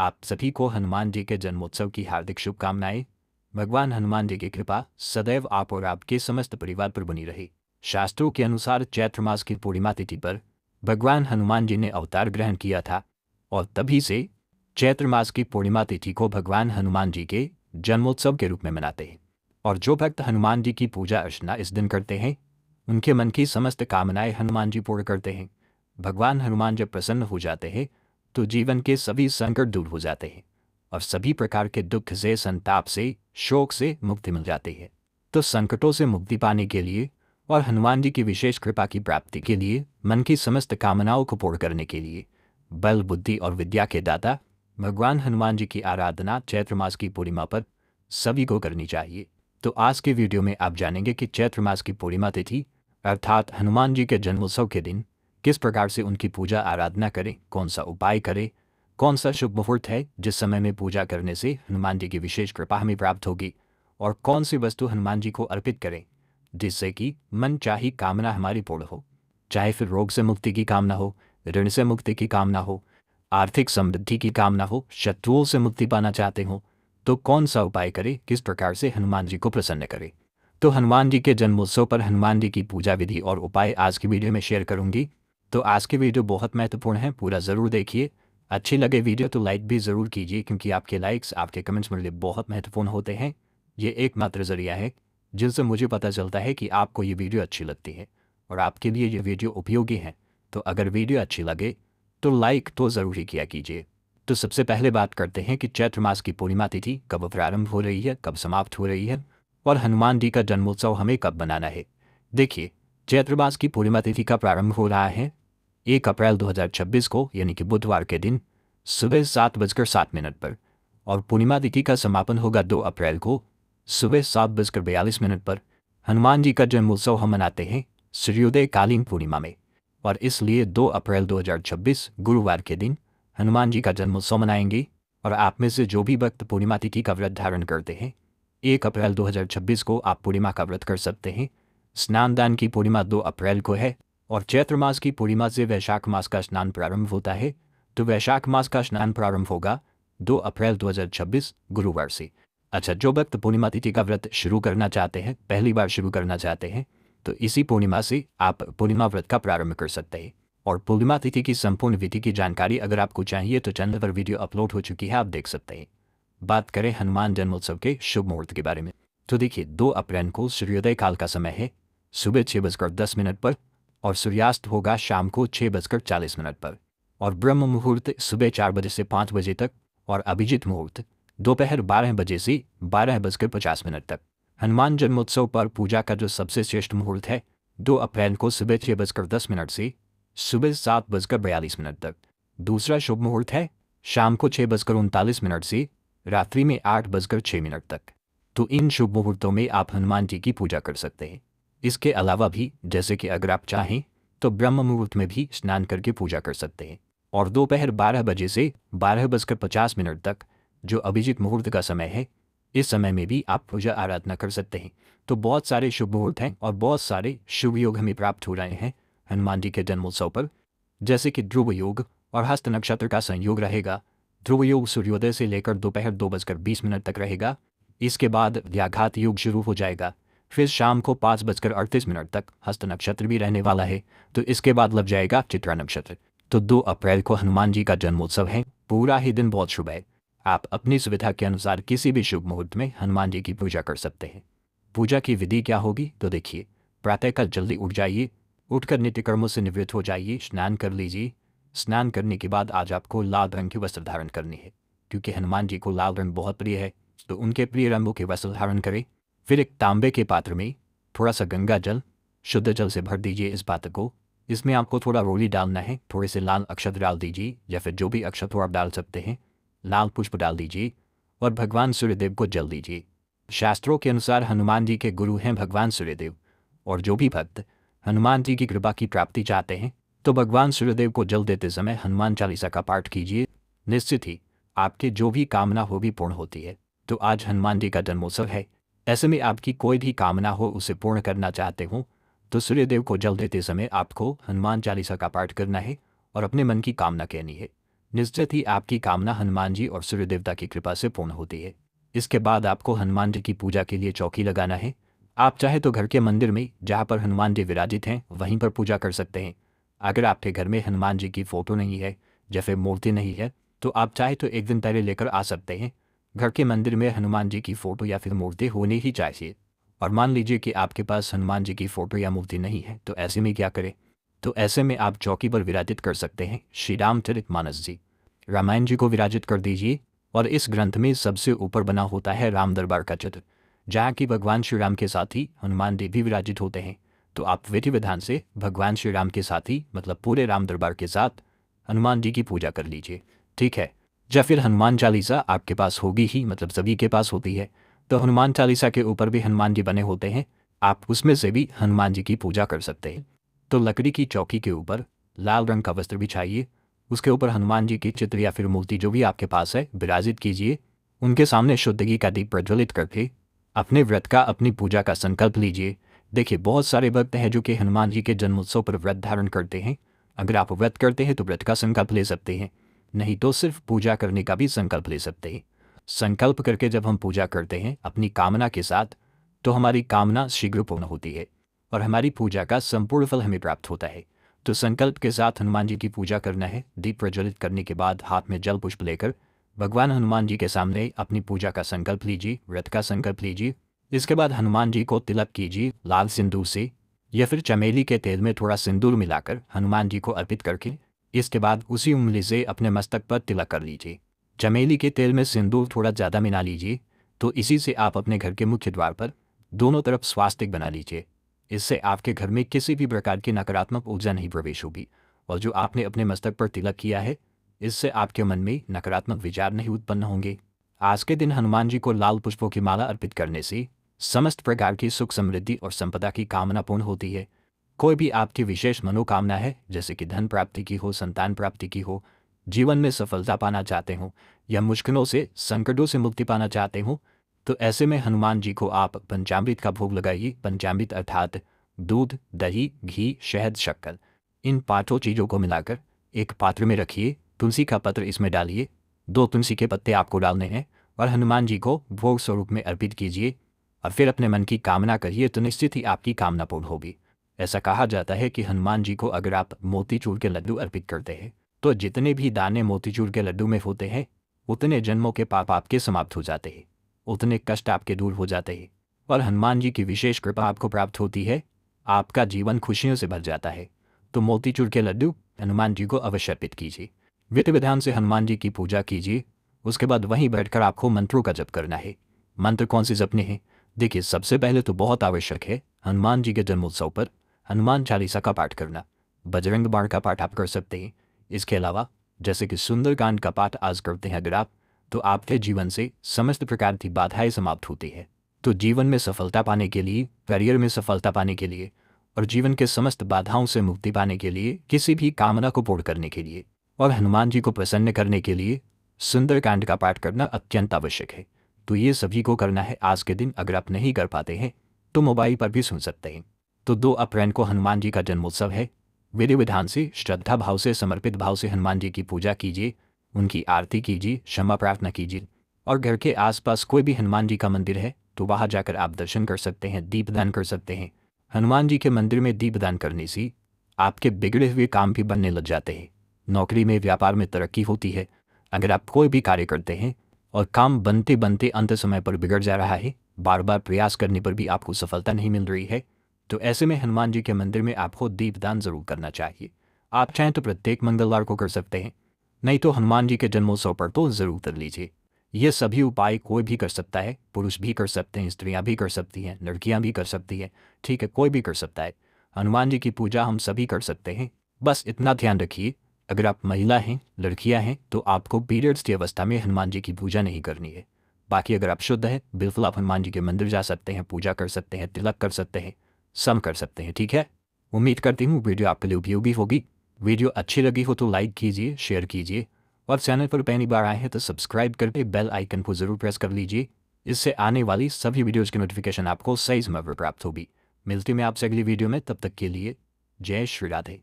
आप सभी को हनुमान जी के जन्मोत्सव की हार्दिक शुभकामनाएं। भगवान हनुमान जी की कृपा सदैव आप और आपके समस्त परिवार पर बनी रहे। शास्त्रों के अनुसार चैत्र मास की पूर्णिमा तिथि पर भगवान हनुमान जी ने अवतार ग्रहण किया था और तभी से चैत्र मास की पूर्णिमा तिथि को भगवान हनुमान जी के जन्मोत्सव के रूप में मनाते हैं। और जो भक्त हनुमान जी की पूजा अर्चना इस दिन करते हैं उनके मन की समस्त कामनाएं हनुमान जी पूर्ण करते हैं। भगवान हनुमान जब प्रसन्न हो जाते हैं तो जीवन के सभी संकट दूर हो जाते हैं और सभी प्रकार के दुख से, संताप से, शोक से मुक्ति मिल जाती है। तो संकटों से मुक्ति पाने के लिए और हनुमान जी की विशेष कृपा की प्राप्ति के लिए, मन की समस्त कामनाओं को पूर्ण करने के लिए बल, बुद्धि और विद्या के दाता भगवान हनुमान जी की आराधना चैत्र मास की पूर्णिमा पर सभी को करनी चाहिए। तो आज के वीडियो में आप जानेंगे कि चैत्र मास की पूर्णिमा तिथि अर्थात हनुमान जी के जन्मोत्सव के दिन किस प्रकार से उनकी पूजा आराधना करें, कौन सा उपाय करें, कौन सा शुभ मुहूर्त है जिस समय में पूजा करने से हनुमान जी की विशेष कृपा हमें प्राप्त होगी, और कौन सी वस्तु हनुमान जी को अर्पित करें जिससे कि मन चाही कामना हमारी पूर्ण हो। चाहे फिर रोग से मुक्ति की कामना हो, ऋण से मुक्ति की कामना हो, आर्थिक समृद्धि की कामना हो, शत्रुओं से मुक्ति पाना चाहते हो, तो कौन सा उपाय करें, किस प्रकार से हनुमान जी को प्रसन्न करें। तो हनुमान जी के जन्मोत्सव पर हनुमान जी की पूजा विधि और उपाय आज की वीडियो में शेयर करूंगी। तो आज की वीडियो बहुत महत्वपूर्ण है, पूरा ज़रूर देखिए। अच्छी लगे वीडियो तो लाइक भी ज़रूर कीजिए, क्योंकि आपके लाइक्स, आपके कमेंट्स मेरे लिए बहुत महत्वपूर्ण होते हैं। ये एकमात्र ज़रिया है जिनसे मुझे पता चलता है कि आपको ये वीडियो अच्छी लगती है और आपके लिए ये वीडियो उपयोगी है। तो अगर वीडियो अच्छी लगे तो लाइक तो ज़रूर ही किया कीजिए। तो सबसे पहले बात करते हैं कि चैत्र मास की पूर्णिमा तिथि कब प्रारंभ हो रही है, कब समाप्त हो रही है, और हनुमान जी का जन्मोत्सव हमें कब मनाना है। देखिए, चैत्र मास की पूर्णिमा तिथि का प्रारंभ हो रहा है 1 अप्रैल 2026 को, यानी कि बुधवार के दिन सुबह 7:07 पर, और पूर्णिमा तिथि का समापन होगा 2 अप्रैल को सुबह 7:42 पर। हनुमान जी का जन्मोत्सव हम मनाते हैं सूर्योदय कालीन पूर्णिमा में, और इसलिए 2 अप्रैल 2026 गुरुवार के दिन हनुमान जी का जन्मोत्सव मनाएंगे। और आप में से जो भी भक्त पूर्णिमा तिथि का व्रत धारण करते हैं 1 अप्रैल 2026 को आप पूर्णिमा का व्रत कर सकते हैं। स्नान दान की पूर्णिमा 2 अप्रैल को है, और चैत्र मास की पूर्णिमा से वैशाख मास का स्नान प्रारंभ होता है। तो वैशाख मास का स्नान प्रारंभ होगा 2 अप्रैल 2026 गुरुवार से। अच्छा, जो भक्त पूर्णिमा तिथि का व्रत शुरू करना चाहते हैं, पहली बार शुरू करना चाहते हैं, तो इसी पूर्णिमा से आप पूर्णिमा व्रत का प्रारंभ कर सकते हैं। और पूर्णिमा तिथि की संपूर्ण विधि की जानकारी अगर आपको चाहिए तो चैनल पर वीडियो अपलोड हो चुकी है, आप देख सकते हैं। बात करें हनुमान जन्मोत्सव के शुभ मुहूर्त के बारे में, तो देखिए 2 अप्रैल को सूर्योदय काल का समय है सुबह 6:10 पर, और सूर्यास्त होगा शाम को 6:40 पर, और ब्रह्म मुहूर्त सुबह 4 बजे से 5 बजे तक, और अभिजीत मुहूर्त दोपहर 12 बजे से 12:50 तक। हनुमान जन्मोत्सव पर पूजा का जो सबसे श्रेष्ठ मुहूर्त है 2 अप्रैल को सुबह 6:10 से सुबह 7:42 तक। दूसरा शुभ मुहूर्त है शाम को 6:39 से रात्रि में 8:06 तक। तो इन शुभ मुहूर्तों में आप हनुमान जी की पूजा कर सकते हैं। इसके अलावा भी, जैसे कि अगर आप चाहें तो ब्रह्म मुहूर्त में भी स्नान करके पूजा कर सकते हैं, और दोपहर 12 बजे से 12:50 तक जो अभिजीत मुहूर्त का समय है, इस समय में भी आप पूजा आराधना कर सकते हैं। तो बहुत सारे शुभ मुहूर्त हैं और बहुत सारे शुभ योग हमें प्राप्त हो रहे हैं हनुमान जी के जन्मोत्सव पर, जैसे कि ध्रुव योग और हस्त नक्षत्र का संयोग रहेगा। ध्रुव योग सूर्योदय से लेकर दोपहर 2:20 तक रहेगा। इसके बाद व्याघात योग शुरू हो जाएगा, फिर शाम को 5:38 तक हस्त नक्षत्र भी रहने वाला है। तो इसके बाद लग जाएगा चित्रा नक्षत्र। तो 2 अप्रैल को हनुमान जी का जन्मोत्सव है। पूरा ही दिन बहुत शुभ है। आप अपनी सुविधा के अनुसार किसी भी शुभ मुहूर्त में हनुमान जी की पूजा कर सकते हैं। पूजा की विधि क्या होगी, तो देखिए, प्रातःकाल जल्दी उठ जाइए, उठकर नित्य कर्मों से निवृत्त हो जाइए, स्नान कर लीजिए। स्नान करने के बाद आज आपको लाल रंग के वस्त्र धारण करनी है, क्योंकि हनुमान जी को लाल रंग बहुत प्रिय है। तो उनके प्रिय रंगों के वस्त्र धारण करें। फिर एक तांबे के पात्र में थोड़ा सा गंगा जल, शुद्ध जल से भर दीजिए इस पात्र को। इसमें आपको थोड़ा रोली डालना है, थोड़े से लाल अक्षत डाल दीजिए, या फिर जो भी अक्षत हो आप डाल सकते हैं। लाल पुष्प डाल दीजिए और भगवान सूर्यदेव को जल दीजिए। शास्त्रों के अनुसार हनुमान जी के गुरु हैं भगवान सूर्यदेव, और जो भी भक्त हनुमान जी की कृपा की प्राप्ति चाहते हैं तो भगवान सूर्यदेव को जल देते समय हनुमान चालीसा का पाठ कीजिए। निश्चित ही आपके जो भी कामना हो भी पूर्ण होती है। तो आज हनुमान जी का जन्मोत्सव है, ऐसे में आपकी कोई भी कामना हो उसे पूर्ण करना चाहते हो तो सूर्यदेव को जल देते समय आपको हनुमान चालीसा का पाठ करना है और अपने मन की कामना कहनी है। निश्चित ही आपकी कामना हनुमान जी और सूर्य देवता की कृपा से पूर्ण होती है। इसके बाद आपको हनुमान जी की पूजा के लिए चौकी लगाना है। आप चाहे तो घर के मंदिर में जहाँ पर हनुमान जी विराजित हैं वहीं पर पूजा कर सकते हैं। अगर आपके घर में हनुमान जी की फोटो नहीं है या फिर मूर्ति नहीं है तो आप चाहे तो एक दिन पहले लेकर आ सकते हैं। घर के मंदिर में हनुमान जी की फोटो या फिर मूर्ति होनी ही चाहिए। और मान लीजिए कि आपके पास हनुमान जी की फोटो या मूर्ति नहीं है तो ऐसे में क्या करें? तो ऐसे में आप चौकी पर विराजित कर सकते हैं श्री रामचरितमानस जी, रामायण जी को विराजित कर दीजिए। और इस ग्रंथ में सबसे ऊपर बना होता है राम दरबार का चित्र, जहाँ की भगवान श्री राम के साथ ही हनुमान जी भी विराजित होते हैं। तो आप विधि विधान से भगवान श्री राम के साथ ही मतलब पूरे राम दरबार के साथ हनुमान जी की पूजा कर लीजिए, ठीक है। या फिर हनुमान चालीसा आपके पास होगी ही, मतलब सभी के पास होती है, तो हनुमान चालीसा के ऊपर भी हनुमान जी बने होते हैं, आप उसमें से भी हनुमान जी की पूजा कर सकते हैं। तो लकड़ी की चौकी के ऊपर लाल रंग का वस्त्र बिछाइए, उसके ऊपर हनुमान जी की चित्र या फिर मूर्ति जो भी आपके पास है विराजित कीजिए। उनके सामने शुद्ध घी का दीप प्रज्वलित करके अपने व्रत का, अपनी पूजा का संकल्प लीजिए। देखिए, बहुत सारे भक्त हैं जो कि हनुमान जी के जन्मोत्सव पर व्रत धारण करते हैं। अगर आप व्रत करते हैं तो व्रत का संकल्प ले सकते हैं, नहीं तो सिर्फ पूजा करने का भी संकल्प ले सकते हैं। संकल्प करके जब हम पूजा करते हैं अपनी कामना के साथ, तो हमारी कामना शीघ्र पूर्ण होती है और हमारी पूजा का संपूर्ण फल हमें प्राप्त होता है। तो संकल्प के साथ हनुमान जी की पूजा करना है। दीप प्रज्वलित करने के बाद हाथ में जल पुष्प लेकर भगवान हनुमान जी के सामने अपनी पूजा का संकल्प लीजिए, व्रत का संकल्प लीजिए। इसके बाद हनुमान जी को तिलक कीजिए लाल सिंदूर से या फिर चमेली के तेल में थोड़ा सिंदूर मिलाकर हनुमान जी को अर्पित करके इसके बाद उसी उंगली से अपने मस्तक पर तिलक कर लीजिए। चमेली के तेल में सिंदूर थोड़ा ज़्यादा मिला लीजिए। तो इसी से आप अपने घर के मुख्य द्वार पर दोनों तरफ स्वास्तिक बना लीजिए। इससे आपके घर में किसी भी प्रकार की नकारात्मक ऊर्जा नहीं प्रवेश होगी। और जो आपने अपने मस्तक पर तिलक किया है, इससे आपके मन में नकारात्मक विचार नहीं उत्पन्न होंगे। आज के दिन हनुमान जी को लाल पुष्पों की माला अर्पित करने से समस्त प्रकार की सुख समृद्धि और संपदा की कामना पूर्ण होती है। कोई भी आपकी विशेष मनोकामना है, जैसे कि धन प्राप्ति की हो, संतान प्राप्ति की हो, जीवन में सफलता पाना चाहते हो या मुश्किलों से, संकटों से मुक्ति पाना चाहते हो, तो ऐसे में हनुमान जी को आप पंचामृत का भोग लगाइए। पंचामृत अर्थात दूध, दही, घी, शहद, शक्कर, इन 5 चीज़ों को मिलाकर एक पात्र में रखिए। तुलसी का पत्र इसमें डालिए, 2 तुलसी के पत्ते आपको डालने हैं और हनुमान जी को भोग स्वरूप में अर्पित कीजिए। और फिर अपने मन की कामना करिए तो निश्चित ही आपकी कामना पूर्ण होगी। ऐसा कहा जाता है कि हनुमान जी को अगर आप मोतीचूर के लड्डू अर्पित करते हैं तो जितने भी दाने मोतीचूर के लड्डू में होते हैं उतने जन्मों के पाप आपके समाप्त हो जाते हैं, उतने कष्ट आपके दूर हो जाते हैं और हनुमान जी की विशेष कृपा आपको प्राप्त होती है। आपका जीवन खुशियों से भर जाता है। तो मोतीचूर के लड्डू हनुमान जी को अवश्य अर्पित कीजिए। विधि विधान से हनुमान जी की पूजा कीजिए। उसके बाद वहीं बैठकर आपको मंत्रों का जप करना है। मंत्र कौन से जपने हैं? देखिए, सबसे पहले तो बहुत आवश्यक है हनुमान जी के जन्मोत्सव पर हनुमान चालीसा का पाठ करना। बजरंग बाण का पाठ आप कर सकते हैं। इसके अलावा जैसे कि सुंदरकांड का पाठ आज करते हैं अगर आप, तो आपके जीवन से समस्त प्रकार की बाधाएं समाप्त होती है। तो जीवन में सफलता पाने के लिए, करियर में सफलता पाने के लिए और जीवन के समस्त बाधाओं से मुक्ति पाने के लिए, किसी भी कामना को पूर्ण करने के लिए और हनुमान जी को प्रसन्न करने के लिए सुंदरकांड का पाठ करना अत्यंत आवश्यक है। तो ये सभी को करना है आज के दिन। अगर आप नहीं कर पाते हैं तो मोबाइल पर भी सुन सकते हैं। तो 2 अप्रैल को हनुमान जी का जन्मोत्सव है। विधि विधान से, श्रद्धा भाव से, समर्पित भाव से हनुमान जी की पूजा कीजिए, उनकी आरती कीजिए, क्षमा प्रार्थना कीजिए। और घर के आसपास कोई भी हनुमान जी का मंदिर है तो वहां जाकर आप दर्शन कर सकते हैं, दीपदान कर सकते हैं। हनुमान जी के मंदिर में दीपदान करने से आपके बिगड़े हुए काम भी बनने लग जाते हैं। नौकरी में, व्यापार में तरक्की होती है। अगर आप कोई भी कार्य करते हैं और काम बनते बनते अंत समय पर बिगड़ जा रहा है, बार बार प्रयास करने पर भी आपको सफलता नहीं मिल रही है, तो ऐसे में हनुमान जी के मंदिर में आपको दीपदान जरूर करना चाहिए। आप चाहें तो प्रत्येक मंगलवार को कर सकते हैं, नहीं तो हनुमान जी के जन्मोत्सव पर तो जरूर कर लीजिए। ये सभी उपाय कोई भी कर सकता है, पुरुष भी कर सकते हैं, स्त्रियां भी कर सकती हैं, लड़कियां भी कर सकती हैं, ठीक है, कोई भी कर सकता है। हनुमान जी की पूजा हम सभी कर सकते हैं। बस इतना ध्यान रखिए, अगर आप महिला हैं, लड़कियां हैं, तो आपको पीरियड्स की अवस्था में हनुमान जी की पूजा नहीं करनी है। बाकी अगर आप शुद्ध हैं, बिल्कुल आप हनुमान जी के मंदिर जा सकते हैं, पूजा कर सकते हैं, तिलक कर सकते हैं, सम कर सकते हैं, ठीक है। उम्मीद करती हूँ वीडियो आपके लिए उपयोगी होगी। वीडियो अच्छी लगी हो तो लाइक कीजिए, शेयर कीजिए और चैनल पर पहली बार आए हैं तो सब्सक्राइब करके बेल आइकन को जरूर प्रेस कर लीजिए। इससे आने वाली सभी वीडियोज़ की नोटिफिकेशन आपको सही समय पर प्राप्त होगी। मिलती मैं आपसे अगली वीडियो में, तब तक के लिए जय श्री राधे।